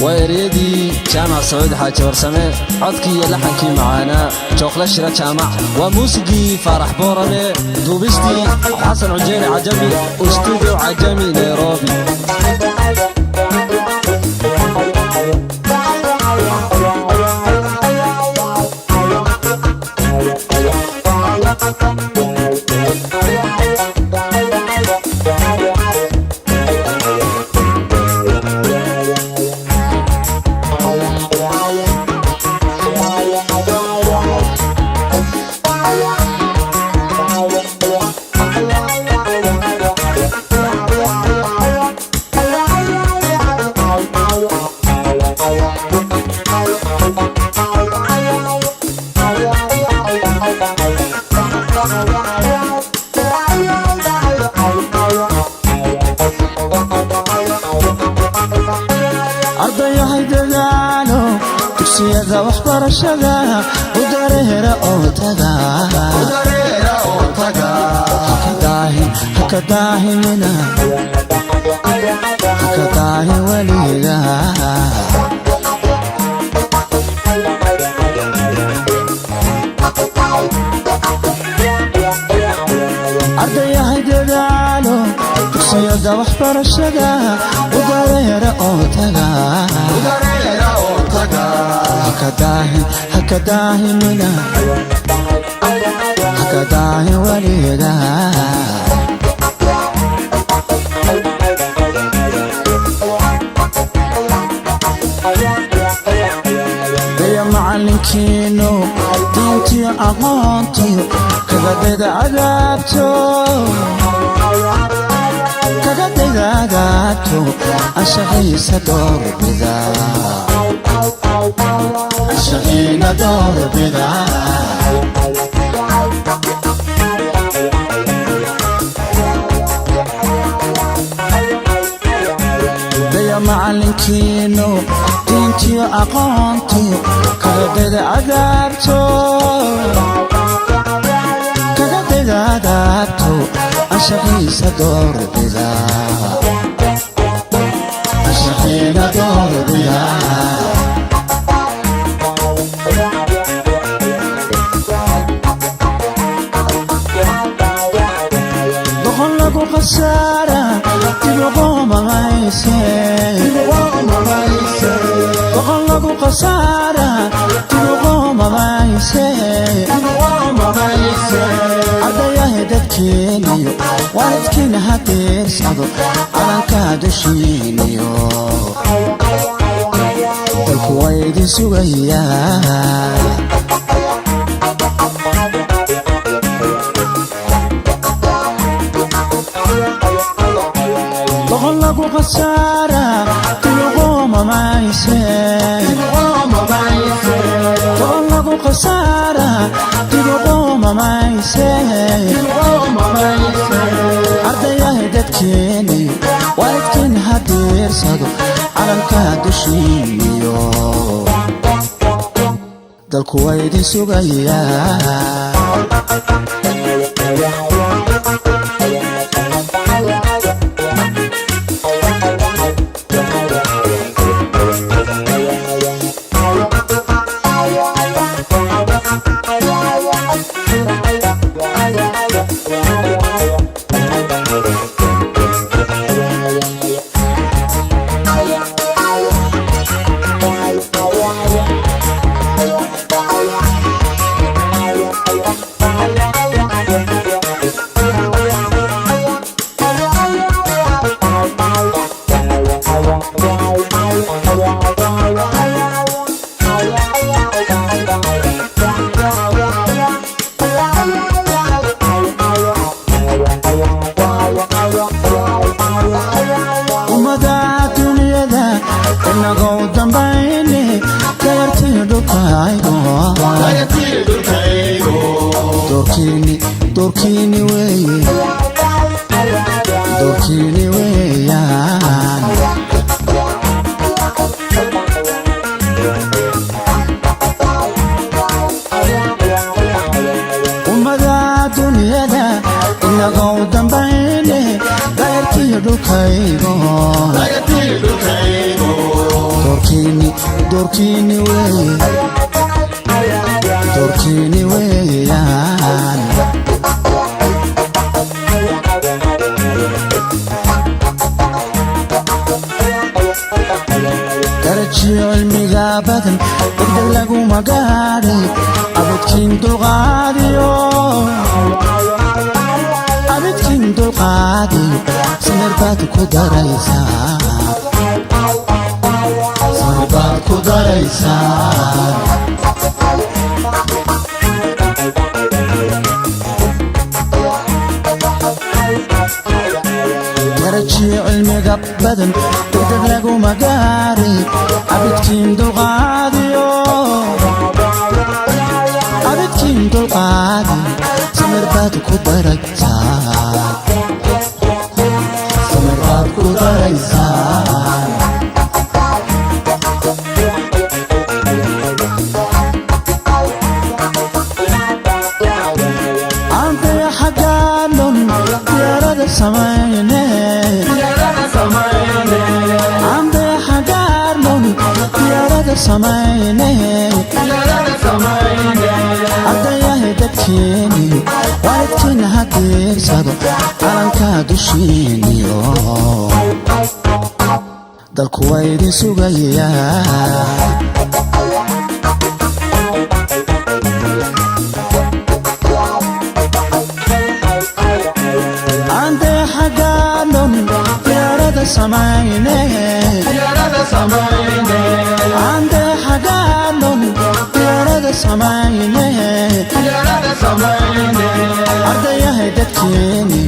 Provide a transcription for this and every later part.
ويريدي جامع سعود حاج ورسمه عدكي لحنكي معانا شوخلة شرا جامع وموسيقي فرح بورمي دوبستي حسن عجيني عجمي واستوديو عجمي نيروبي. سيادة وحبرشدا وداريرا أوتادا هكداهي منا هكداهي وليدا أرضيا هيدالو سيادة وحبرشدا وداريرا أوتادا هكداهي منا هكداهي وليدا يا معلنكينو دينتي أغانتي كغدد عذابتو أشعي سدور بذا أشعينا دور بذا يا معلنكينو دينتي أقانتي كغدد عذابتو أشعي سدور بذا أشعينا دور بذا خسارة تبقى مغايسة وغلق خسارة تبقى مغايسة عدا يهدكينيو وردكين هاتير سادو على كادوشينيو الكويد سويا خسارة تلقوم مايسة تلقوا خسارة تلقوم مايسة عرض يهدد كيني وردكين هدير صدو على الكادوشينيو دالكويدي سوغيا دوركيني ويان ومدى دنيا دا إلا غودا بيني دايرتي دوركيني doorkiini weeyaan garajiyo cilmiga badan degdeg laguma gaadhin abidkiin dulqaadiyo samir baad ku daraysaa garajiyo cilmiga badan degdeg laguma gaadhin abidkiin dulqaadiyo samir baad ku daraysaa Ante xagaanon diyaarada samayne ardayahay dadkeeni waalidkiina ha diirsado calanka dushiiniyo dalku waa idin sugayaa ante xagaanon diyaarada samayne ante xagaanon diyaarada samayne ardayahay dadkeeni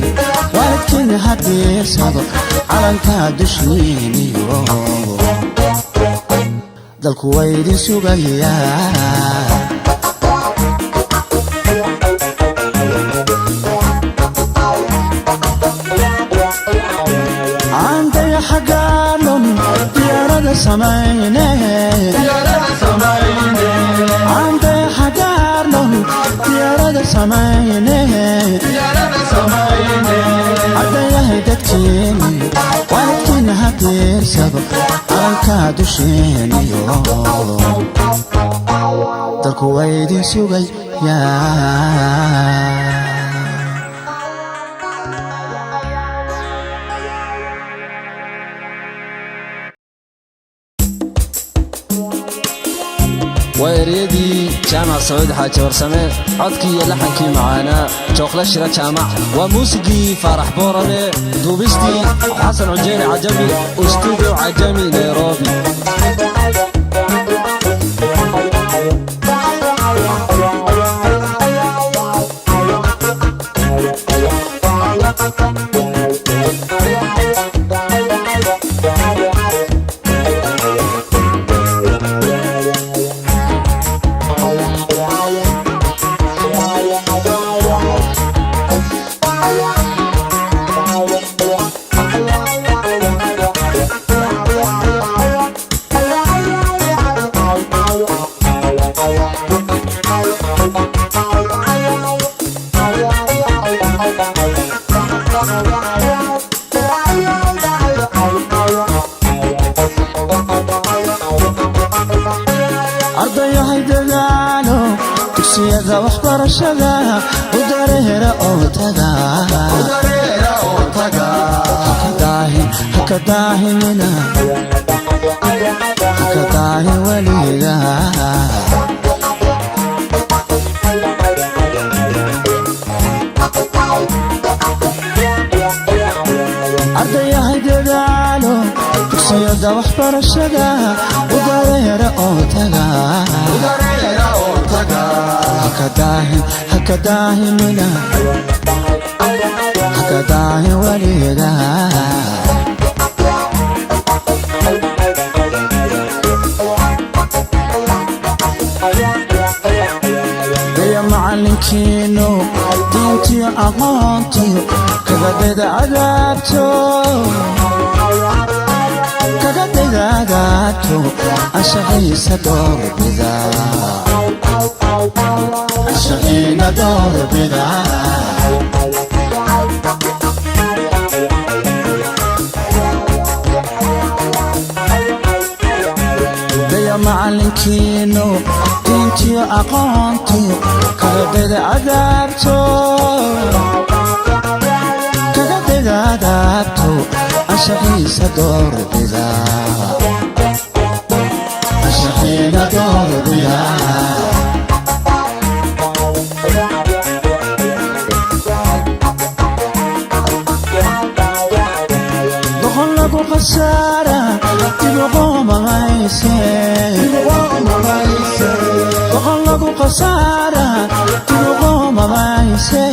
waalidkiina ha diirsado calanka dushiiniyo dalku waa idin sugayaa ante xagaanon diyaarada samayne ante xagaanon diyaarada samayne ardayahay dadkeeni waalidkiina ha diirsado calanka dushiiniyo dalku waa idin sugayaa ويريدي جامع سعود حاجة ورسمة عدكي لحنكي معانا جوخلة شرا جامع وموسيقي فرح بورمي دوبستي حسن عجيني عجمي واستوديو عجمي نيروبي ardayahay dadaalo dugsiyada waxbarashada u dareera oo taga haka daahinina haka daahin weliga ardayahay dadaalo dugsiyada waxbarashada u dareera oo taga haka daahinina haka daahin weliga daya macalinkiino diintiyo aqoontiyo kaga dadaagaabto ashaqiisa doorbida ashaqiina doorbida daya macalinkiinu diintiyo aqoontiyo kaga dega adaabto anshaxiisa doorbida doqon lagu khasaara doqon lagu khasaara dibuqoomamayse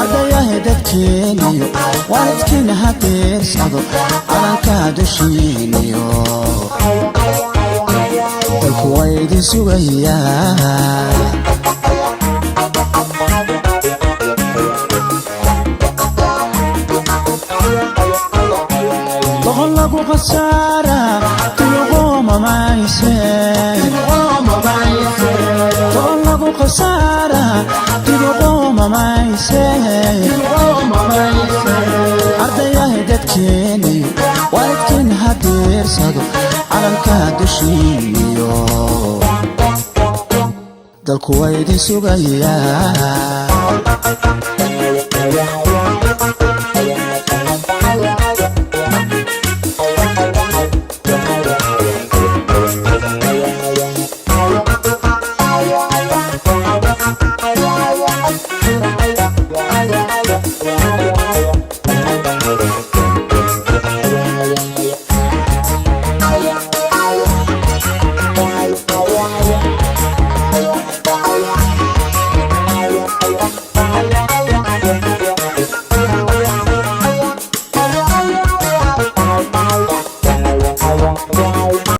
ardayahay dadkeeniyo waalidkiina ha diirsado calankaa dushiiniyo dalku waa idin sugayaa doqon lagu khasaara dibuqoomamayse doqon lagu khasaara dibuqoomamayse ardayahay dadkeeniyo waalidkiina ha diirsado calankaa dushiiniyo dalku waa idin sugayaa